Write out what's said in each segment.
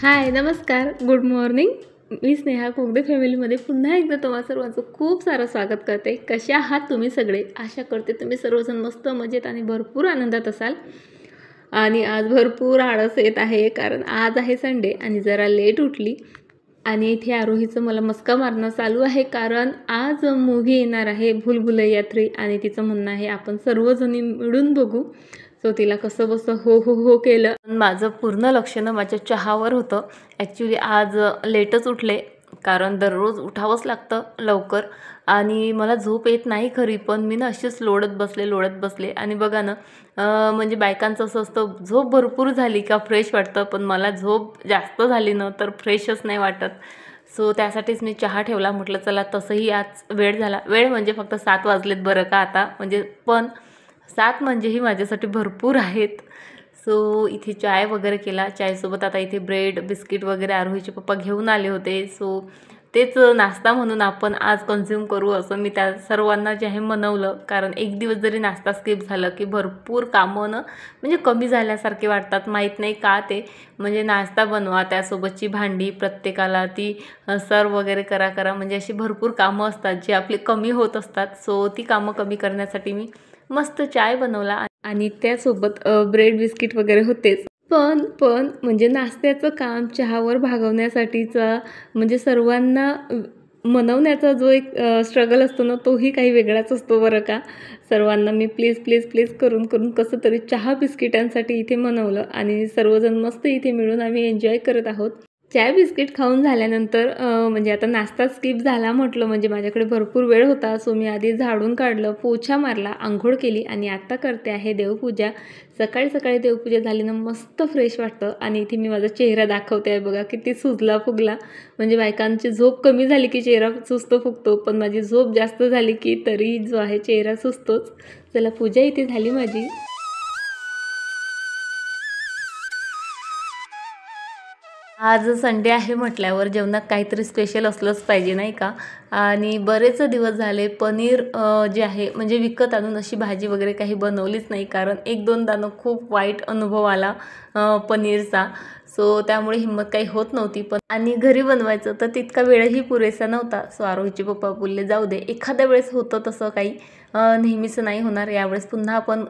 हाय, नमस्कार, good morning. मी स्नेहा कोगदे फॅमिलीमध्ये पुन्हा एकदा तुम्हा सर्वांचं खूप सारं स्वागत करते. कसे आहात तुम्ही सगळे? आशा करते तुम्ही सर्वजण मस्त मजेत आणि भरपूर आनंदात असाल. आणि आज भरपूर आळस येत आहे कारण आज आहे संडे आणि जरा लेट उठली. आणि इथे आरोहीचं मला मस्का मारणं चालू आहे कारण आज मूव्ही येणार आहे भूलभुलैया 3 आणि तिचं म्हणणं आहे आपण सर्वजणी मिळून बघू. सो तिला कसं बसं हो हो हो केलं. माझं पूर्ण लक्ष ना माझ्या चहावर होतं. ॲक्च्युली आज लेटच उठले कारण दररोज उठावंच लागतं लवकर आणि मला झोप येत नाही खरी, पण मी ना अशीच लोळत बसले आणि बघा ना म्हणजे बायकांचं असं असतं झोप भरपूर झाली का फ्रेश वाटतं, पण मला झोप जास्त झाली ना तर फ्रेशच नाही वाटत. सो त्यासाठीच मी चहा ठेवला. म्हटलं चला तसंही आज वेळ झाला. वेळ म्हणजे फक्त 7 वाजलेत बरं का आता, म्हणजे पण 7 म्हणजेही माझ्यासाठी भरपूर आहेत. सो इथे चाय वगैरे केला. चायसोबत आता इथे ब्रेड बिस्किट वगैरे आरोहीचे पप्पा घेऊन आले होते. सो तेच नाश्ता म्हणून आपण आज कन्झ्युम करू असं मी त्या सर्वांना जे आहे मनवलं. कारण एक दिवस जरी नाश्ता स्किप झालं की भरपूर कामं ना म्हणजे कमी झाल्यासारखे वाटतात. माहीत नाही का ते, म्हणजे नाश्ता बनवा, त्यासोबतची भांडी प्रत्येकाला ती सर्व वगैरे करा म्हणजे अशी भरपूर कामं असतात जी आपली कमी होत असतात. सो ती कामं कमी करण्यासाठी मी मस्त चाय बनवला आणि त्यासोबत ब्रेड बिस्किट वगैरे होतेच. पण म्हणजे नाश्त्याचं काम चहावर भागवण्यासाठीचा म्हणजे सर्वांना मनवण्याचा जो एक स्ट्रगल असतो ना तोही काही वेगळाच असतो बरं का. सर्वांना मी प्लीज करून कसं तरी चहा बिस्किटांसाठी इथे मनवलं आणि सर्वजण मस्त इथे मिळून आम्ही एन्जॉय करत आहोत. चाय बिस्किट खाऊन झाल्यानंतर म्हणजे आता नाश्ता स्किप झाला म्हटलं म्हणजे माझ्याकडे भरपूर वेळ होता. सो मी आधी झाडून काढलं, पोछा मारला, आंघोळ केली आणि आत्ता करते आहे देवपूजा. सकाळी देवपूजा झाली ना मस्त फ्रेश वाटतं. आणि इथे मी माझा चेहरा दाखवते आहे बघा किती सुजला फुगला. म्हणजे बायकांची झोप कमी झाली की चेहरा सुस्तो फुगतो, पण माझी झोप जास्त झाली की तरी जो आहे चेहरा सुचतोच. चला पूजा इथे झाली माझी. आज संडे आहे म्हटल्यावर जेवणात काहीतरी स्पेशल असलंच पाहिजे नाही का. आणि बरेच दिवस झाले पनीर जे आहे म्हणजे विकत आणून अशी भाजी वगैरे काही बनवलीच नाही कारण 1-2दा खूप वाईट अनुभव आला पनीरचा. सो त्यामुळे हिंमत काही होत नव्हती. पण आणि घरी बनवायचं तर तितका वेळही पुरेसा नव्हता. सो आरोहीचे पप्पा बोलले जाऊ दे, एखाद्या वेळेस होतं तसं काही, नेहमीचं नाही होणार, यावेळेस पुन्हा आपण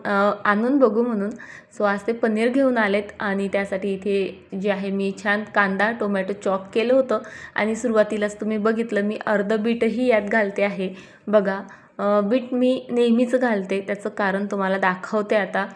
आणून बघू म्हणून. सो आज ते पनीर घेऊन आलेत आणि त्यासाठी इथे जे आहे मी छान कांदा टोमॅटो चॉप केलं होतं. आणि सुरुवातीलाच तुम्ही बघितलं मी अर्धं बीटही यात घालते आहे बघा. बीट मी नेहमीच घालते, त्याचं कारण तुम्हाला दाखवते आता.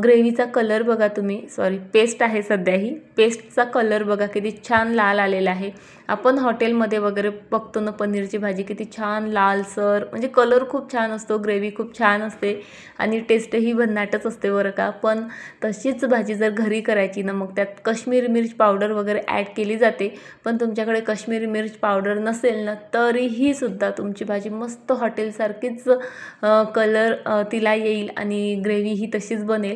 ग्रेव्हीचा कलर बघा तुम्ही, सॉरी पेस्ट आहे सध्या ही पेस्टचा कलर बघा किती छान लाल आलेला आहे. आपण हॉटेलमध्ये वगैरे बघतो ना पनीरची भाजी किती छान लालसर, म्हणजे कलर खूप छान असतो, ग्रेव्ही खूप छान असते आणि टेस्टही भन्नाटच असते बरं का. पण तशीच भाजी जर घरी करायची ना मग त्यात काश्मीरी मिर्च पावडर वगैरे ॲड केली जाते. पण तुमच्याकडे काश्मीरी मिर्च पावडर नसेल ना तरीही सुद्धा तुमची भाजी मस्त हॉटेलसारखीच कलर तिला येईल आणि ग्रेव्ही ही तशीच बनेल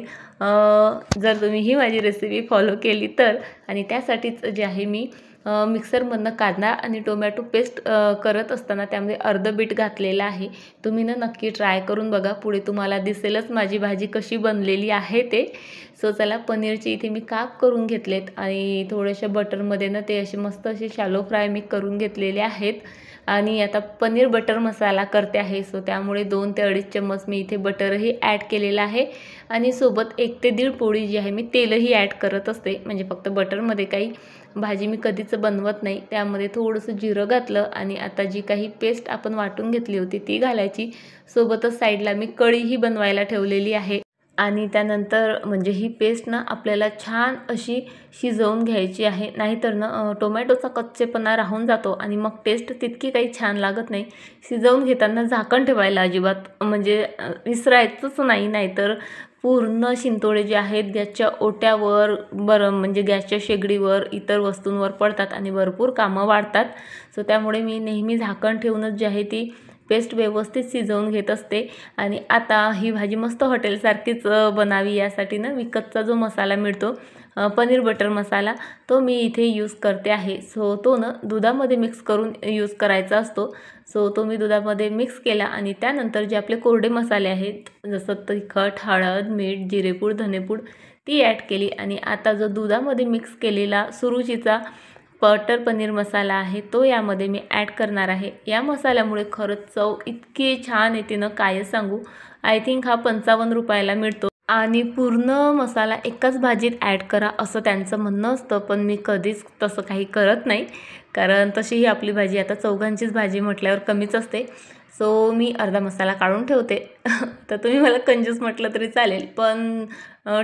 जर तुम्ही ही माझी रेसिपी फॉलो केली तर. आणि त्यासाठीच जे आहे मी मिक्सरमधनं कांदा आणि टोमॅटो पेस्ट करत असताना त्यामध्ये अर्धं बीट घातलेलं आहे. तुम्ही ना नक्की ट्राय करून बघा, पुढे तुम्हाला दिसेलच माझी भाजी कशी बनलेली आहे ते. सो चला पनीरची इथे मी काप करून घेतलेत आणि थोड्याशा बटरमध्ये ना ते असे मस्त असे शॅलो फ्राय मी करून घेतलेले आहेत. आणि आता पनीर बटर मसाला करते आहे. सो त्यामुळे 2 ते 2.5 चम्मच मी इथे बटरही ॲड केलेला आहे आणि सोबत 1 ते 1.5 पोळी जी आहे मी तेलही ॲड करत असते. म्हणजे फक्त बटरमध्ये काही भाजी मी कधीच बनवत नाही. त्यामध्ये थोडंसं जिरं घातलं आणि आता जी काही पेस्ट आपण वाटून घेतली होती ती घालायची. सोबतच साईडला मी कढीही बनवायला ठेवलेली आहे. आणि त्यानंतर म्हणजे ही पेस्ट ना आपल्याला छान अशी शिजवून घ्यायची आहे, नाहीतर ना टोमॅटोचा कच्चेपणा राहून जातो आणि मग टेस्ट तितकी काही छान लागत नाही. शिजवून घेताना झाकण ठेवायला अजिबात म्हणजे विसरायचंच नाही, नाहीतर पूर्ण शिंतोडे जे आहेत गॅसच्या ओट्यावर म्हणजे गॅसच्या शेगडीवर इतर वस्तूंवर पडतात आणि भरपूर कामं वाढतात. सो त्यामुळे मी नेहमी झाकण ठेवूनच जी आहे ती पेस्ट व्यवस्थित शिजवून घेत असते. आणि आता ही भाजी मस्त हॉटेलसारखीच बनावी यासाठी ना विकतचा जो मसाला मिळतो पनीर बटर मसाला तो मी इथे यूज करते आहे. सो तो ना दुधामध्ये मिक्स करून यूज करायचा असतो. सो तो मी दुधामध्ये मिक्स केला आणि त्यानंतर जे आपले कोरडे मसाले आहेत जसं तिखट, हळद, मीठ, जिरेपूड, धनेपूड ती ॲड केली आणि आता जो दुधामध्ये मिक्स केलेला सुरुचीचा बटर पनीर मसाला आहे तो यामध्ये मी ॲड करणार आहे. या मसाल्यामुळे खरंच चव इतकी छान येते ना काय सांगू. आय थिंक हा 55 रुपयाला मिळतो आणि पूर्ण मसाला एकाच भाजीत ॲड करा असं त्यांचं म्हणणं असतं, पण मी कधीच तसं काही करत नाही, कारण तशीही आपली भाजी आता चौघांचीच भाजी म्हटल्यावर कमीच असते. सो मी अर्धा मसाला काढून ठेवते. तर तुम्ही मला कंजूस म्हटलं तरी चालेल, पण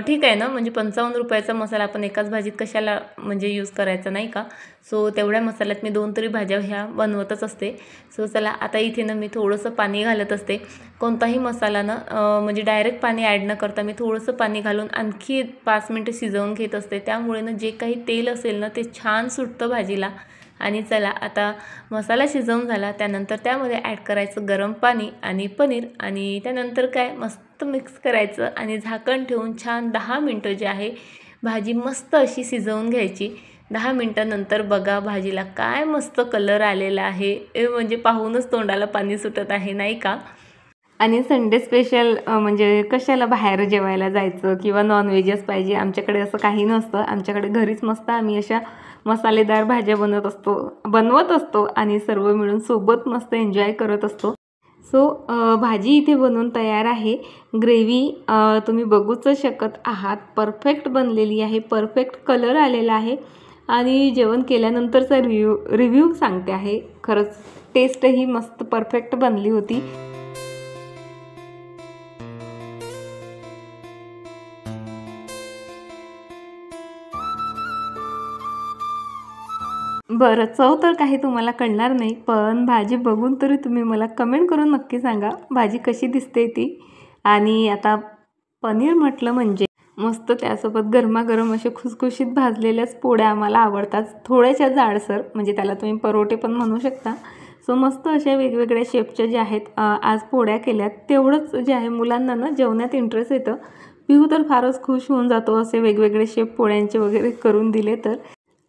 ठीक आहे ना, म्हणजे 55 रुपयाचा मसाला आपण एकाच भाजीत कशाला म्हणजे यूज करायचा नाही का. सो तेवढ्या मसाल्यात मी 2 तरी भाज्या ह्या बनवतच असते. सो चला आता इथे ना मी थोडंसं पाणी घालत असते. कोणताही मसाला ना म्हणजे डायरेक्ट पाणी ॲड न करता मी थोडंसं पाणी घालून आणखी 5 मिनटं शिजवून घेत असते. त्यामुळे ना जे काही तेल असेल ना ते छान सुटतं भाजीला. आणि चला आता मसाला शिजवून झाला त्यानंतर त्यामध्ये ॲड करायचं गरम पाणी आणि पनीर आणि त्यानंतर काय मस्त मिक्स करायचं आणि झाकण ठेवून छान 10 मिनटं जे आहे भाजी मस्त अशी शिजवून घ्यायची. 10 मिनटानंतर बघा भाजीला काय मस्त कलर आलेला आहे, म्हणजे पाहूनच तोंडाला पाणी सुटत आहे नाही का. आणि संडे स्पेशल म्हणजे कशाला बाहेर जेवायला जायचं किंवा नॉनव्हेजच पाहिजे, आमच्याकडे असं काही नसतं. आमच्याकडे घरीच मस्त आम्ही अशा मसालेदार भाज्या बनवत असतो आणि सर्व मिळून सोबत मस्त एन्जॉय करत असतो. सो भाजी इथे बनवून तयार आहे. ग्रेव्ही तुम्ही बघूच शकत आहात, परफेक्ट बनलेली आहे, परफेक्ट कलर आलेला आहे आणि जेवण केल्यानंतरचा रिव्ह्यू सांगते आहे. खरंच टेस्टही मस्त परफेक्ट बनली होती. बरं, चव तर काही तुम्हाला कळणार नाही, पण भाजी बघून तरी तुम्ही मला कमेंट करून नक्की सांगा भाजी कशी दिसते ती. आणि आता पनीर म्हटलं म्हणजे मस्त त्यासोबत गरमागरम असे खुसखुशीत भाजलेल्याच पोळ्या आम्हाला आवडतात, थोड्याशा जाडसर, म्हणजे त्याला तुम्ही परोठे पण म्हणू शकता. सो मस्त अशा वेगवेगळ्या शेपच्या ज्या आहेत आज पोळ्या केल्यात. तेवढंच जे आहे मुलांना ना जेवणात इंटरेस्ट येतं. पिहू तर फारच खुश होऊन जातो असे वेगवेगळे शेप पोळ्यांचे वगैरे करून दिले तर,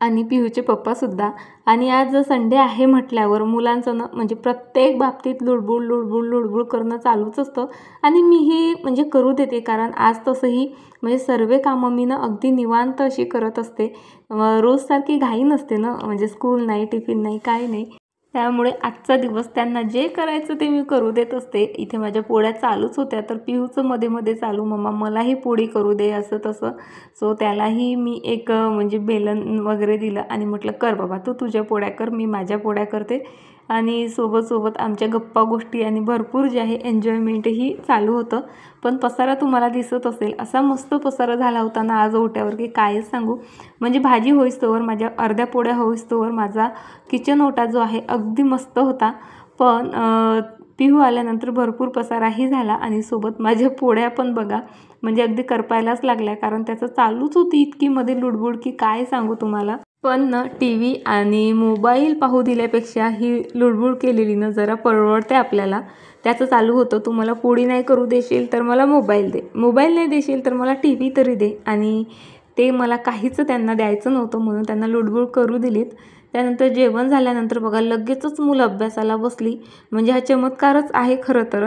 आणि पिहूचे पप्पासुद्धा. आणि आज संडे आहे म्हटल्यावर मुलांचं ना म्हणजे प्रत्येक बाबतीत लुडबुड लुडबुड लुडबुड करणं चालूच असतं आणि मीही म्हणजे करू देते, कारण आज तसंही म्हणजे सर्व कामं मी ना अगदी निवांत अशी करत असते. रोजसारखी घाई नसते ना, म्हणजे स्कूल नाही, टिफिन नाही, काय नाही. त्यामुळे आजचा दिवस त्यांना जे करायचं ते मी करू देत असते. इथे माझ्या पोळ्या चालूच होत्या तर पिहूचं मध्ये मध्ये चालू, मम्मा मलाही पोळी करू दे असं तसं. सो त्यालाही मी एक म्हणजे बेलन वगैरे दिलं आणि म्हटलं कर बाबा, तू तुझ्या पोळ्या कर, मी माझ्या पोळ्या करते. आणि सोबत आमच्या गप्पा गोष्टी आणि भरपूर जे आहे एन्जॉयमेंटही चालू होतं. पण पसारा तुम्हाला दिसत असेल, असा मस्त पसारा झाला होता ना आज ओट्यावर की कायच सांगू. म्हणजे भाजी होईस्तोवर, माझ्या अर्ध्या पोळ्या होईस्तोवर माझा किचन ओटा जो आहे अगदी मस्त होता. पण पिहू आल्यानंतर भरपूर पसाराही झाला आणि सोबत माझ्या पोळ्या पण बघा म्हणजे अगदी करपायलाच लागल्या, कारण त्याचं चालूच होती इतकी मध्ये लुडबुड की काय सांगू तुम्हाला. पण ना टी व्ही आणि मोबाईल पाहू दिल्यापेक्षा ही लुडबुड केलेली ना जरा परवडते आपल्याला. त्याचं चालू होतं, तू मला पोळी नाही करू देशील तर मला मोबाईल दे, मोबाईल नाही देशील तर मला टी व्ही तरी दे. आणि ते मला काहीच त्यांना द्यायचं नव्हतं म्हणून त्यांना लुडबुड करू दिलीत. त्यानंतर जेवण झाल्यानंतर बघा लगेचच मुलं अभ्यासाला बसली. म्हणजे हा चमत्कारच आहे खरं तर.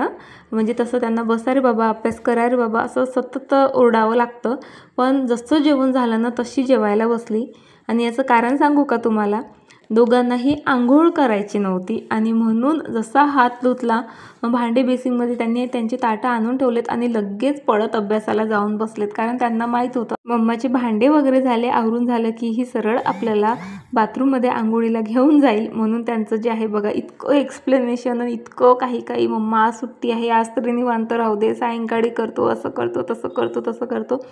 म्हणजे तसं त्यांना बसा रे बाबा, अभ्यास करा रे बाबा असं सतत ओरडावं लागतं. पण जसं जेवण झालं ना तशी जेवायला बसली. आणि याचं कारण सांगू का तुम्हाला, दोघांनाही आंघोळ करायची नव्हती आणि म्हणून जसा हात धुतला भांडे बेसिनमध्ये त्यांनी त्यांची ताटं आणून ठेवलेत आणि लगेच पळत अभ्यासाला जाऊन बसलेत. कारण त्यांना माहीत होतं मम्माचे भांडे वगैरे झाले, आवरून झालं की ही सरळ आपल्याला बाथरूममध्ये आंघोळीला घेऊन जाईल. म्हणून त्यांचं जे आहे बघा इतकं एक्सप्लेनेशन आणि इतकं काही, मम्मा आज सुट्टी आहे, आज तरी निवांत राहू दे, सायंकाळी करतो, असं करतो, तसं करतो, तसं करतो.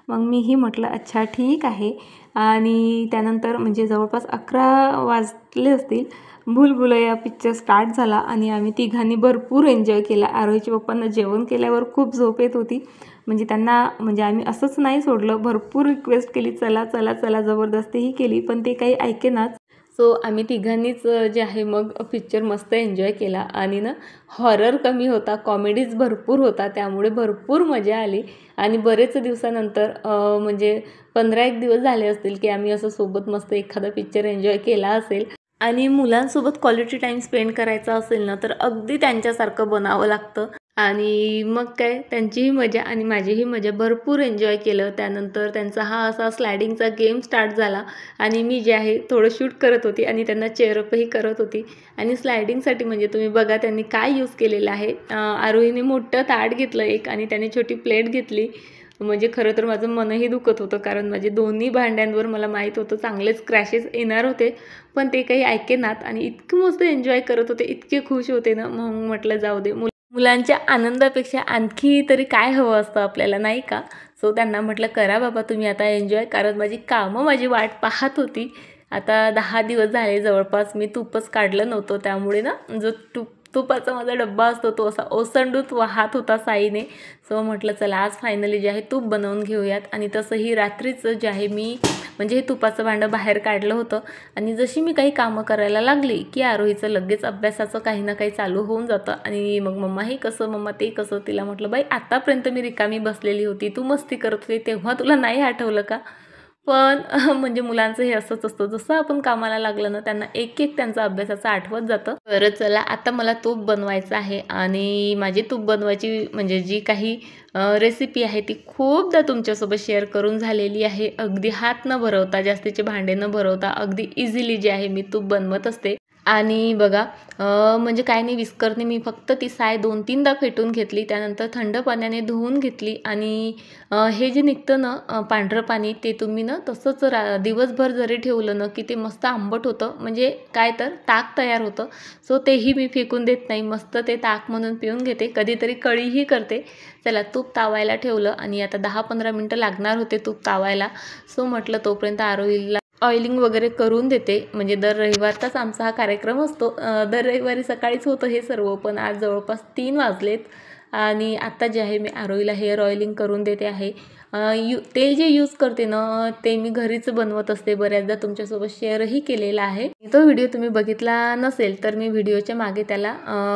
मग मीही म्हटलं अच्छा ठीक आहे. आणि त्यानंतर म्हणजे जवळपास 11 वाजले असतील, भूलभुलैया पिक्चर स्टार्ट झाला आणि आम्ही तिघांनी भरपूर एन्जॉय केला. आरोहीच्या पप्पांना जेवण केल्यावर खूप झोप येत होती, म्हणजे त्यांना म्हणजे आम्ही असंच नाही सोडलं, भरपूर रिक्वेस्ट केली चला चला चला, जबरदस्तीही केली पण ते काही ऐकेनाच. सो आम्ही तिघांनीच जे आहे मग पिक्चर मस्त एन्जॉय केला. आणि ना हॉरर कमी होता, कॉमेडीज भरपूर होता, त्यामुळे भरपूर मजा आली. आणि बरेच दिवसानंतर म्हणजे 15-1 दिवस झाले असतील की आम्ही असं सोबत मस्त एखादा पिक्चर एन्जॉय केला असेल. आणि मुलांसोबत क्वालिटी टाईम स्पेंड करायचा असेल ना तर अगदी त्यांच्यासारखं बनावं लागतं. आणि मग काय त्यांचीही मजा आणि माझीही मजा भरपूर एन्जॉय केलं. त्यानंतर त्यांचा हा असा स्लायडिंगचा गेम स्टार्ट झाला आणि मी जे आहे थोडं शूट करत होती आणि त्यांना चेअरअपही करत होती. आणि स्लायडिंगसाठी म्हणजे तुम्ही बघा त्यांनी काय यूज केलेलं आहे. आरोहीने मोठं ताट घेतलं एक आणि त्याने छोटी प्लेट घेतली. म्हणजे खरं तर माझं मनही दुखत होतं, कारण माझे दोन्ही भांड्यांवर मला माहीत होतं चांगलेच क्रॅशेस येणार होते, पण ते काही ऐकेनात आणि इतकं मस्त एन्जॉय करत होते, इतके खुश होते ना. मग म्हटलं जाऊ दे, मुलांच्या आनंदापेक्षा आणखी तरी काय हवं असतं आपल्याला, नाही का. सो त्यांना म्हटलं करा बाबा तुम्ही आता एन्जॉय, कारण माझी वाट पाहत होती. आता 10 दिवस झाले जवळपास मी तूपच काढलं नव्हतं, त्यामुळे ना जो तुपाचा माझा डब्बा असतो तो असा ओसंडून वाहत होता साईने. सो म्हटलं चला आज फायनली जे आहे तूप बनवून घेऊयात. आणि तसंही रात्रीचं जे आहे मी म्हणजे हे तुपाचं भांडं बाहेर काढलं होतं. आणि जशी मी काही कामं करायला लागली की आरोहीचं लगेच अभ्यासाचं काही ना काही चालू होऊन जातं. आणि मग मम्मा हे कसं, मम्मा ते कसं. तिला म्हटलं बाई आतापर्यंत मी रिकामी बसलेली होती, तू मस्ती करत होती, तेव्हा तुला नाही आठवलं का. पण म्हणजे मुलांचं हे असंच असतं, जसं आपण कामाला लागलं ना त्यांना एक एक त्यांचा अभ्यासाचं आठवत जातं. बरं चला आता मला तूप बनवायचं आहे आणि माझी तूप बनवायची म्हणजे जी काही रेसिपी आहे ती खूपदा तुमच्यासोबत शेअर करून झालेली आहे. अगदी हात न भरवता, जास्तीचे भांडे न भरवता अगदी इझिली जे आहे मी तूप बनवत असते. आणि बघा म्हणजे काय नाही, विस्करने मी फक्त ती साय 2-3दा फेटून घेतली, त्यानंतर थंड पाण्याने धुवून घेतली. आणि हे जे निघतं ना पांढरं पाणी, ते तुम्ही ना तसंच दिवसभर जरी ठेवलं ना की ते मस्त आंबट होतं, म्हणजे काय तर ताक तयार होतं. सो तेही मी फेकून देत नाही, मस्त ते ताक म्हणून पिऊन घेते, कधीतरी कळीही करते. चला तूप तावायला ठेवलं आणि आता 10-15 मिनटं लागणार होते तूप तावायला. सो म्हटलं तोपर्यंत आरोहीला ऑइलिंग वगैरे करून देते. म्हणजे दर रविवारचाच आमचा हा कार्यक्रम असतो. दर रविवारी सकाळीच होतं हे सर्व, पण आज जवळपास 3 वाजलेत. आणि आत्ता जे आहे मी आरोहीला हेअर ऑइलिंग करून देते आहे. तेल जे यूज करते ना ते मी घरीच बनवत असते, बऱ्याचदा तुमच्यासोबत शेअरही केलेला आहे. तो व्हिडिओ तुम्ही बघितला नसेल तर मी व्हिडिओच्या मागे त्याला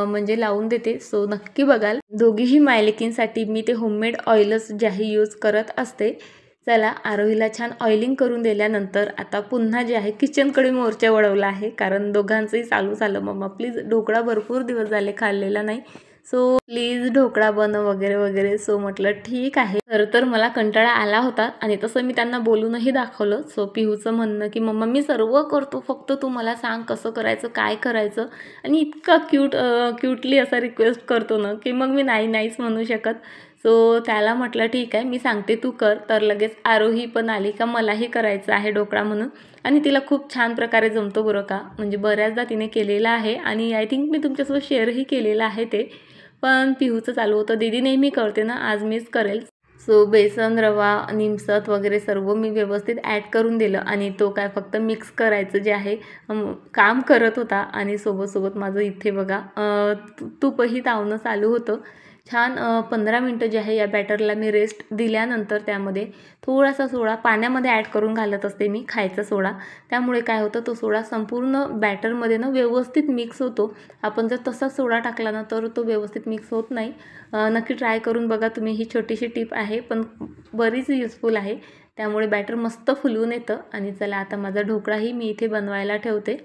म्हणजे लावून देते, सो नक्की बघाल. दोघीही मायलेकींसाठी मी ते होममेड ऑइलच जे आहे यूज करत असते. चला आरोहीला छान ऑइलिंग करून दिल्यानंतर आता पुन्हा जे आहे किचनकडे मोर्चा वळवला आहे, कारण दोघांचंही चालू झालं मम्मा प्लीज ढोकळा भरपूर दिवस झाले खाल्लेला नाही, सो प्लीज ढोकळा बनव वगैरे वगैरे. सो म्हटलं ठीक आहे. तर मला कंटाळा आला होता आणि तसं मी त्यांना बोलूनही दाखवलं. सो पिहूचं म्हणणं की मम्मा मी सर्व करतो, फक्त तू मला सांग कसं करायचं, काय करायचं. आणि इतका क्यूटली असा रिक्वेस्ट करतो ना की मग मी नाहीच म्हणू शकत. सो त्याला म्हटलं ठीक आहे मी सांगते तू कर. तर लगेच आरोही पण आली का मलाही करायचं आहे ढोकळा म्हणून. आणि तिला खूप छान प्रकारे जमतो बरं का, म्हणजे बऱ्याचदा तिने केलेला आहे आणि आय थिंक मी तुमच्यासोबत शेअरही केलेलं आहे ते. पण पिहूचं चालू होतं दीदी नेहमी करते ना, आज मीच करेल. सो बेसन, रवा, निमसत वगैरे सर्व मी व्यवस्थित ॲड करून दिलं आणि तो काय फक्त मिक्स करायचं जे आहे काम करत होता. आणि सोबत माझं इथे बघा तूपही तावणं चालू होतं. छान 15 मिनटं जे आहे या बॅटरला मी रेस्ट दिल्यानंतर त्यामध्ये थोडासा सोडा पाण्यामध्ये ॲड करून घालत असते मी, खायचा सोडा. त्यामुळे काय होतं तो सोडा संपूर्ण बॅटरमध्ये ना व्यवस्थित मिक्स होतो. आपण जर तसा सोडा टाकला ना तर तो व्यवस्थित मिक्स होत नाही. नक्की ट्राय करून बघा तुम्ही, ही छोटीशी टिप आहे पण बरीच युजफुल आहे. त्यामुळे बॅटर मस्त फुलून येतं. आणि चला आता माझा ढोकळाही मी इथे बनवायला ठेवते.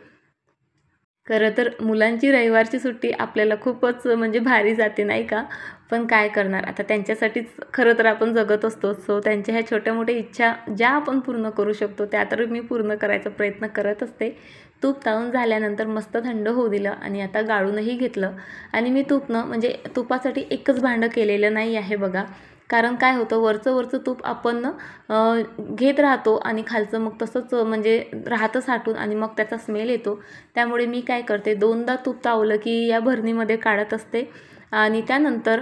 खरं तर मुलांची रविवारची सुट्टी आपल्याला खूपच म्हणजे भारी जाते नाही का. पण काय करणार आता, त्यांच्यासाठीच खरं तर आपण जगत असतो. सो त्यांच्या ह्या छोट्या मोठ्या इच्छा ज्या आपण पूर्ण करू शकतो त्या तर मी पूर्ण करायचा प्रयत्न करत असते. तूप तावून झाल्यानंतर मस्त थंड होऊ दिलं आणि आता गाळूनही घेतलं. आणि मी म्हणजे तुपासाठी एकच भांडं केलेलं नाही आहे बघा. कारण काय होतं वरचं तूप आपण घेत राहतो आणि खालचं मग तसंच म्हणजे राहतं साठून आणि मग त्याचा स्मेल येतो. त्यामुळे मी काय करते 2दा तूप तावलं की या भरणीमध्ये काढत असते. आणि त्यानंतर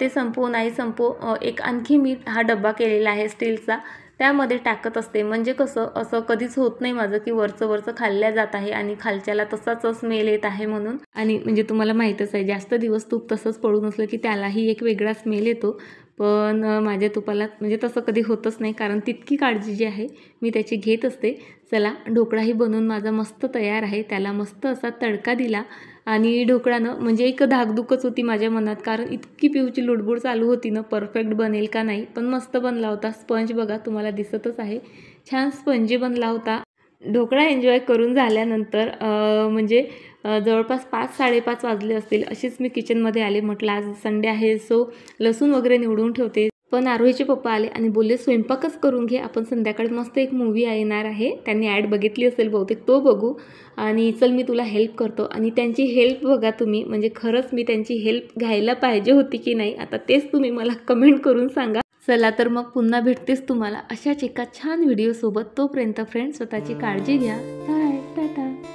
ते नाही संपो एक आणखी मी हा डब्बा केलेला आहे स्टीलचा, त्यामध्ये टाकत असते. म्हणजे कसं असं कधीच होत नाही माझं की वरचं खाल्ल्या जात आहे आणि खालच्याला तसाच स्मेल येत आहे म्हणून. आणि म्हणजे तुम्हाला माहीतच आहे जास्त दिवस तूप तसंच पडून असलं की त्यालाही एक वेगळा स्मेल येतो. पण माझ्या तुपाला म्हणजे तसं कधी होतच नाही, कारण तितकी काळजी जी आहे मी त्याची घेत असते. चला ढोकळाही बनवून माझा मस्त तयार आहे. त्याला मस्त असा तडका दिला आणि ढोकळानं म्हणजे एक धाकधुकच होती माझ्या मनात, कारण इतकी पिऊची लुडबुड चालू होती ना परफेक्ट बनेल का नाही. पण मस्त बनला होता. स्पंज बघा तुम्हाला दिसतच आहे, छान स्पंजी बनला होता. ढोकळा एन्जॉय करून झाल्यानंतर म्हणजे जवळपास 5-5:30 वाजले असतील. अशीच मी किचनमध्ये आले. म्हटलं आज संडे आहे सो लसूण वगैरे निवडून ठेवते. पण आरोहीचे पप्पा आले आणि बोलले स्वयंपाकच करून घे, आपण संध्याकाळी मस्त एक मूवी येणार आहे, त्यांनी ॲड बघितली असेल बहुतेक, तो बघू आणि चल मी तुला हेल्प करतो. आणि त्यांची हेल्प बघा तुम्ही, म्हणजे खरंच मी त्यांची हेल्प घ्यायला पाहिजे होती की नाही, आता तेच तुम्ही मला कमेंट करून सांगा. चला तर मग पुन्हा भेटतेच तुम्हाला अशाच एका छान व्हिडिओसोबत. तोपर्यंत फ्रेंड्स स्वतःची काळजी घ्या. बाय, टाटा.